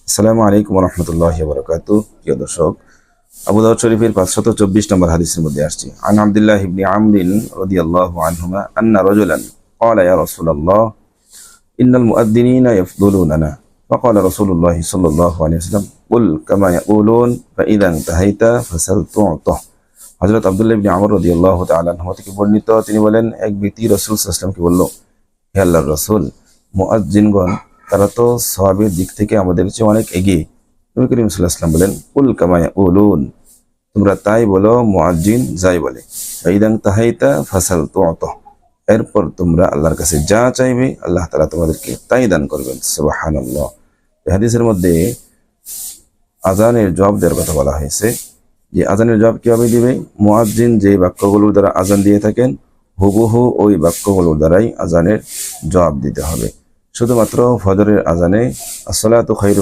আসসালামু আলাইকুম রহমতুল্লাহি ওয়া বারাকাতুহু। প্রিয় দর্শক, আবু দাউদ শরীফের 524 নম্বর হাদিসের মধ্যে আসছে, আন আব্দুল্লাহ ইবনে আমরিন রাদিয়াল্লাহু আনহুমা আন্না রাজুলান ক্বালা ইয়া রাসূলাল্লাহ ইন্নাল মুআদ্দিনিনা ইয়াফদুলুনানা ফাকালা রাসূলুল্লাহ সাল্লাল্লাহু আলাইহি ওয়াসাল্লাম কুল কামা ইয়াকুলুন ফাইযা ইনতাহাইতা ফাসাল তু'তা। হযরত আব্দুল্লাহ ইবনে আমর রাদিয়াল্লাহু তাআলা আনহু থেকে বর্ণিত, তিনি বলেন, এক ব্যক্তি রাসূল সাল্লাল্লাহু আলাইহি ওয়াসাল্লামকে বলল, হে আল্লাহর রাসূল, মুআজ্জিনগণ তারা তো সওয়াবের দিক থেকে আমাদের চেয়ে অনেক এগিয়ে। নবী করিম সাল্লাল্লাহু আলাইহি ওয়াসাল্লাম বলেন, কুল কামা ইয়াকুলুন, তোমরা তাই বলো মুআজ্জিন যাই বলে। ফাইদা ইনতাহাইতা ফাসাল তু'তা, এরপর তোমরা আল্লাহর কাছে যা চাইবে আল্লাহ তাআলা তোমাদেরকে তাই দান করবেন। সুবহানাল্লাহ। এই হাদিসের মধ্যে আজানের জবাব দেওয়ার কথা বলা হয়েছে, যে আজানের জবাব কিভাবে দিবে? মুয়াজ্জিন যে বাক্যগুলোর দ্বারা আজান দিয়ে থাকেন হুবহু ওই বাক্যগুলোর দ্বারাই আজানের জবাব দিতে হবে। শুধুমাত্র ফজরের আজানে আসসালাতু খায়রুম